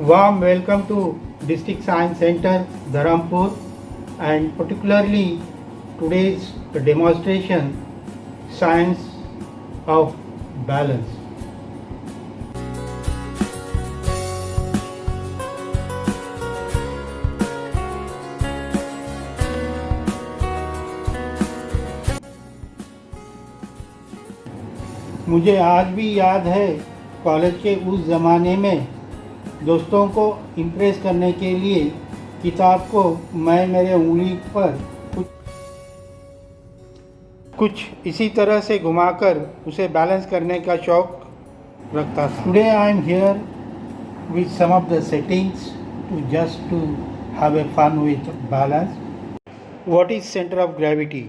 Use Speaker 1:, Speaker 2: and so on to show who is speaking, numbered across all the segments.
Speaker 1: Warm welcome to District Science Center, Dharampur, and particularly today's demonstration, Science of Balance. मुझे आज भी याद है कॉलेज के उस ज़माने में दोस्तों को इम्प्रेस करने के लिए किताब को मैं मेरे उंगली पर कुछ इसी तरह से घुमाकर उसे बैलेंस करने का शौक रखता था। Today I am here with some of the settings to have a fun with balance. What is centre of gravity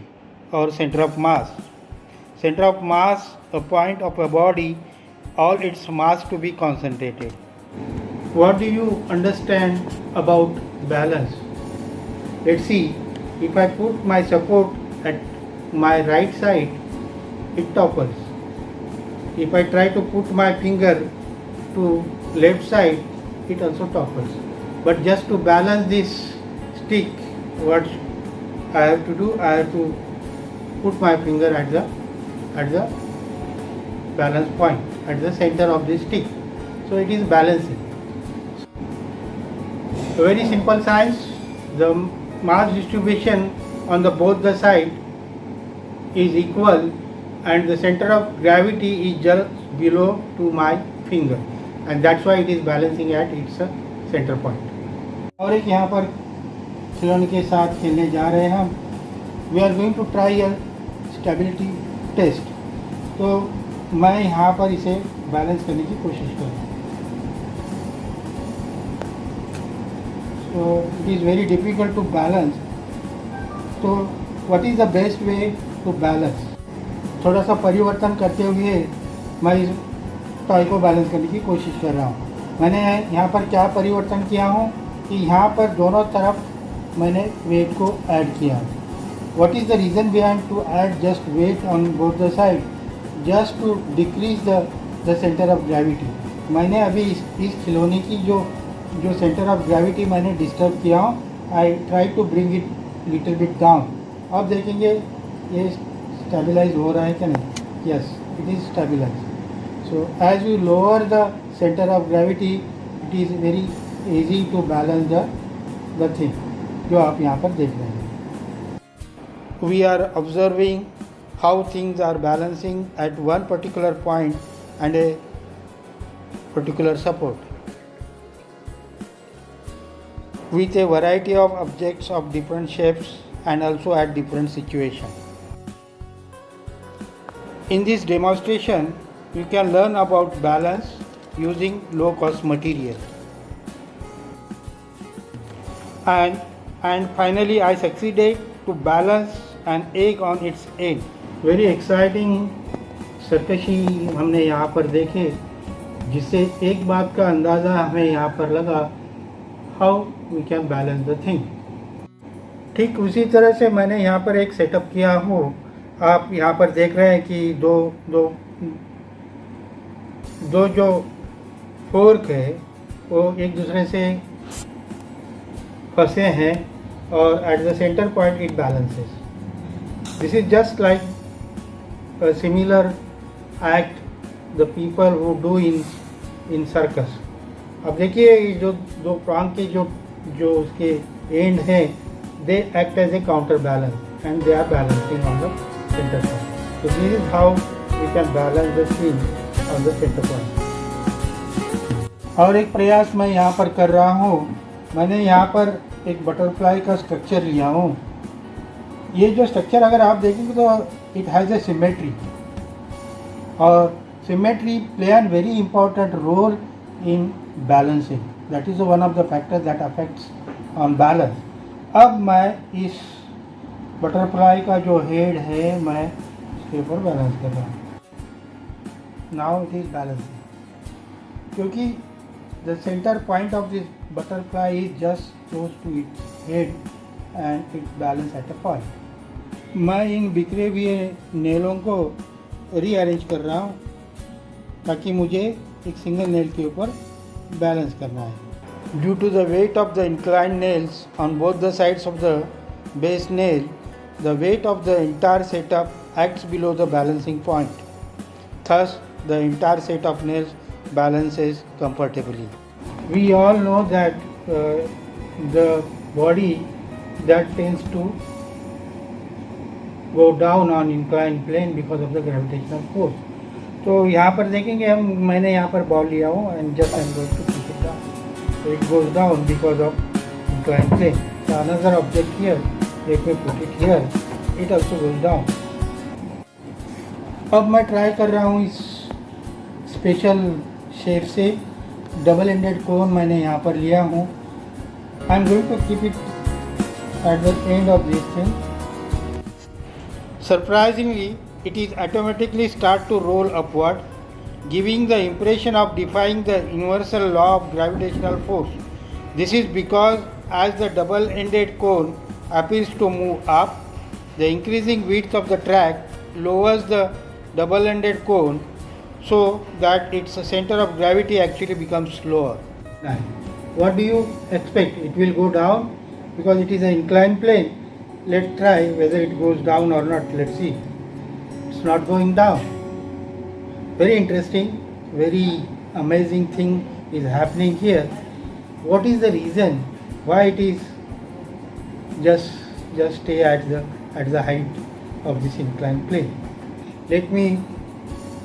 Speaker 1: और centre of mass? Center of mass, a point of a body, all its mass to be concentrated. What do you understand about balance? Let's see. If I put my support at my right side, it topples. If I try to put my finger to left side, it also topples. But just to balance this stick, what I have to do, I have to put my finger at the balance point, at the center of the stick. So it is balancing. A very simple science. The mass distribution on the both the side is equal, and the center of gravity is just below to my finger, and that's why it is balancing at its center point. और एक यहाँ पर खिलौने के साथ खेलने जा रहे हैं हम. We are going to try a stability test. तो मैं यहाँ पर इसे बैलेंस करने की कोशिश कर रहा हूँ. So it is very difficult to balance. तो what is the best way to balance? थोड़ा सा परिवर्तन करते हुए मैं इस टॉय को बैलेंस करने की कोशिश कर रहा हूँ. मैंने यहाँ पर क्या परिवर्तन किया हूँ कि यहाँ पर दोनों तरफ मैंने वेट को ऐड किया. What is the reason behind to add just weight on both the side? Just to decrease the center of gravity. मैंने अभी इस खिलौने की जो सेंटर ऑफ ग्रेविटी मैंने डिस्टर्ब किया हूँ, I try to bring it little bit down. अब देखेंगे ये स्टेबलाइज हो रहा है क्या नहीं. Yes, it is stabilise. So as you lower the centre of gravity, it is very easy to balance the thing जो आप यहाँ पर देख रहे हैं. We are observing how things are balancing at one particular point and a particular support with a variety of objects of different shapes and also at different situations. In this demonstration, you can learn about balance using low cost material. And finally I succeeded to balance an egg on its end. Very exciting सर्कशी हमने यहाँ पर देखे, जिससे एक बात का अंदाज़ा हमें यहाँ पर लगा, how we can balance the thing. ठीक उसी तरह से मैंने यहाँ पर एक सेटअप किया हूँ. आप यहाँ पर देख रहे हैं कि दो जो फोर्क है वो एक दूसरे से फंसे हैं, और at the centre point it balances. This is just like a similar act the people who do in circus. अब देखिए जो दो प्रांग के जो उसके एंड हैं, they act as a counter balance and they are balancing on the center point. So this is how we can balance the thing on the center point. और एक प्रयास मैं यहाँ पर कर रहा हूँ. मैंने यहाँ पर एक बटरफ्लाई का स्ट्रक्चर लिया हूँ. ये जो स्ट्रक्चर अगर आप देखेंगे तो इट हैज़ ए सिमेट्री, और symmetry play an very important role in balancing. That is one of the factors that affects on balance. अब मैं इस बटरफ्लाई का जो हेड है मैं इसके ऊपर बैलेंस कर रहा हूँ. नाउ इट इज़ बैलेंसिंग, क्योंकि the centre point of this butterfly is just close to its head and it balance at a point. मैं इन बिखरे हुए नेलों को रीअरेंज कर रहा हूँ ताकि मुझे एक सिंगल नेल के ऊपर बैलेंस करना है. Due to the weight of the inclined nails on both the sides of the base nail, the weight of the entire setup acts below the balancing point. Thus, the entire set of nails balances comfortably. We all know that the body that tends to go down on inclined plane because of the gravitational force. तो यहाँ पर देखेंगे हम, मैंने यहाँ पर ball लिया हूँ and just I'm going to push it down. So it goes down because of inclined plane. So another object here, let me put it here, it also goes down. अब मैं ट्राई कर रहा हूँ इस special shape से double ended cone मैंने यहाँ पर लिया हूँ. I am going to keep it at the end of this thing. Surprisingly, it is automatically start to roll upward, giving the impression of defying the universal law of gravitational force. This is because as the double-ended cone appears to move up, the increasing width of the track lowers the double-ended cone so that its center of gravity actually becomes lower. What do you expect? It will go down because it is an inclined plane. Let's try whether it goes down or not. Let's see. It's not going down. Very interesting, very amazing thing is happening here. What is the reason why it is just stay at the height of this inclined plane? Let me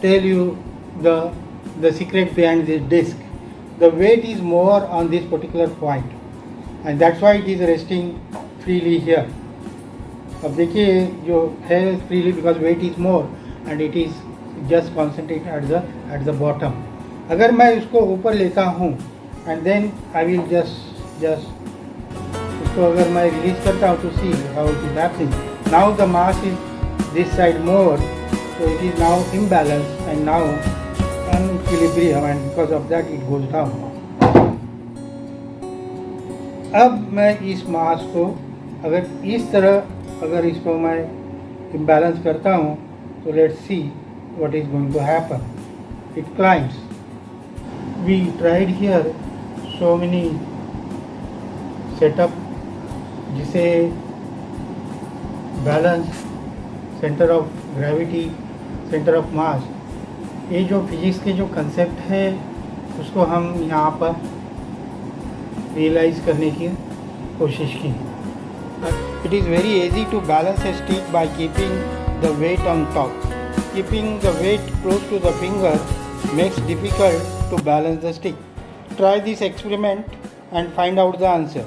Speaker 1: tell you the secret behind this disc. The weight is more on this particular point, and that's why it is resting freely here. अब देखिए जो है freely because weight is more and it is just concentrated at the bottom. अगर मैं इसको ऊपर लेता हूँ and then I will just इसको अगर मैं रिलीज करता हूँ to see how it is happening. Now the mass is this side more, so it is now imbalanced and now unequilibrium, and because of that it goes down. अब मैं इस मास को अगर इस तरह अगर इसको मैं इम्बैलेंस करता हूँ तो let's see what is going to happen. It climbs. We tried here so many setup जिसे balance, centre of gravity, centre of mass, ये जो फिजिक्स के जो कंसेप्ट है उसको हम यहाँ पर रियलाइज़ करने की कोशिश की. It is very easy to balance a stick by keeping the weight on top. Keeping the weight close to the finger makes difficult to balance the stick. Try this experiment and find out the answer.